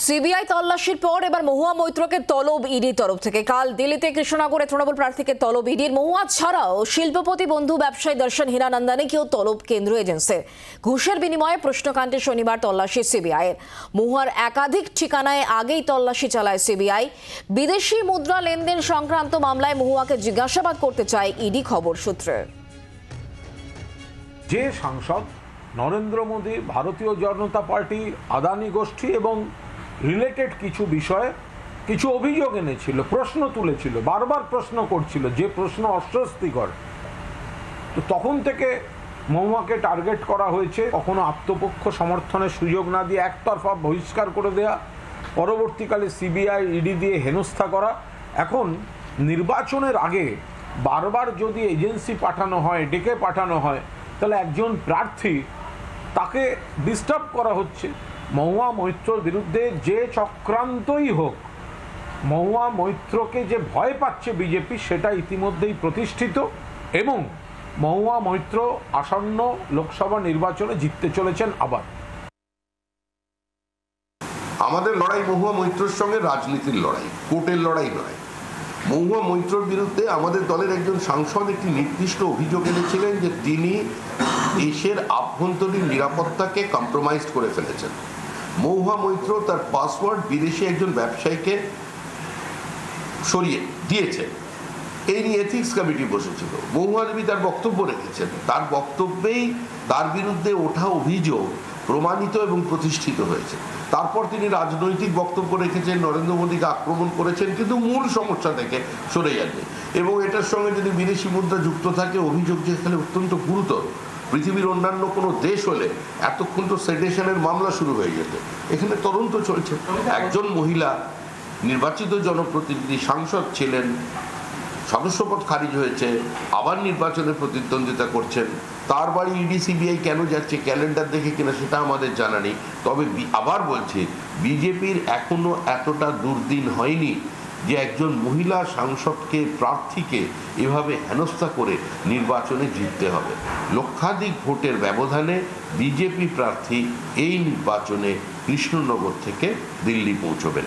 CBI তল্লাশির পর এবার মহুয়া মৈত্রকে তলব ইডির তরফ থেকে। কাল দিল্লিতে কৃষ্ণনগরে তৃণমূল প্রার্থীকে তলব ইডির। মহুয়া ছাড়াও শিল্পপতি বন্ধু ব্যবসায়ী দর্শন হীরানন্দানীকেও তলব কেন্দ্র এজেন্সির। ঘুষের বিনিময়ে প্রশ্নকাণ্ডে শনিবার তল্লাশি সিবিআইয়ের। মহুয়ার একাধিক ঠিকানায় আগেই তল্লাশি চালায় সিবিআই। বিদেশি মুদ্রা লেনদেন সংক্রান্ত মামলায় মহুয়াকে জিজ্ঞাসাবাদ করতে চায় ইডি, খবর সূত্রে। যে সাংসদ নরেন্দ্র মোদী, ভারতীয় জনতা পার্টি, আদানি গোষ্ঠী এবং রিলেটেড কিছু বিষয়ে কিছু অভিযোগ এনেছিল, প্রশ্ন তুলেছিল, বারবার প্রশ্ন করছিল, যে প্রশ্ন অস্বস্তিকর, তো তখন থেকে মহুয়াকে টার্গেট করা হয়েছে। কখনো আত্মপক্ষ সমর্থনের সুযোগ না দিয়ে একতরফা বহিষ্কার করে দেয়া, পরবর্তীকালে সিবিআই ইডি দিয়ে হেনস্থা করা। এখন নির্বাচনের আগে বারবার যদি এজেন্সি পাঠানো হয়, ডেকে পাঠানো হয়, তাহলে একজন প্রার্থী তাকে ডিস্টার্ব করা হচ্ছে। মহুয়া মৈত্রর বিরুদ্ধে যে চক্রান্তই হোক, মহুয়া মৈত্রকে যে ভয় পাচ্ছে বিজেপি, সেটা ইতিমধ্যেই প্রতিষ্ঠিত এবং মহুয়া মৈত্র আসন্ন লোকসভা নির্বাচনে জিততে চলেছেন আবার। আমাদের লড়াই মহুয়া মৈত্রর সঙ্গে রাজনীতির লড়াই, কোর্টের লড়াই নয়। মহুয়া মৈত্রর বিরুদ্ধে আমাদের দলের একজন সাংসদ একটি নির্দিষ্ট অভিযোগ এনেছিলেন যে তিনি দেশের আভ্যন্তরীণ নিরাপত্তাকে কম্প্রোমাইজ করে ফেলেছেন। মহুয়া মৈত্র তার পাসওয়ার্ড বিদেশি একজন ব্যবসায়ীকে সরিয়ে দিয়েছেন। এই নিয়ে এথিক্স কমিটি বসেছিল। মহুয়া দেবী তার বক্তব্য রেখেছেন। তার বক্তব্যেই তার বিরুদ্ধে ওঠা অভিযোগ প্রমাণিত এবং প্রতিষ্ঠিত হয়েছে। তারপর তিনি রাজনৈতিক বক্তব্য রেখেছেন, নরেন্দ্র মোদীকে আক্রমণ করেছেন, কিন্তু মূল সমস্যা থেকে সরে যাননি। এবং এটার সঙ্গে যদি বিদেশি মুদ্রা যুক্ত থাকে, অভিযোগ যেখানে অত্যন্ত গুরুতর, পৃথিবীর অন্যান্য কোনো দেশ হলে এতক্ষণ তো সেডেশনের মামলা শুরু হয়ে যেত। এখানে তদন্ত চলছে। একজন মহিলা নির্বাচিত জনপ্রতিনিধি সাংসদ ছিলেন, সদস্যপদ খারিজ হয়েছে, আবার নির্বাচনে প্রতিদ্বন্দ্বিতা করছেন। তার বাড়ি ইডি সিবিআই কেন যাচ্ছে, ক্যালেন্ডার দেখে কিনা সেটা আমাদের জানা নেই। তবে আবার বলছি, বিজেপির এখনো এতটা দুর্দিন হয়নি যে একজন মহিলা সাংসদকে, প্রার্থীকে এভাবে হেনস্থা করে নির্বাচনে জিততে হবে। লক্ষাধিক ভোটের ব্যবধানে বিজেপি প্রার্থী এই নির্বাচনে কৃষ্ণনগর থেকে দিল্লি পৌঁছবেন।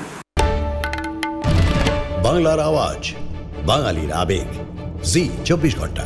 বাংলার আওয়াজ, বাঙালির আবেগ, জি 24 ঘন্টা।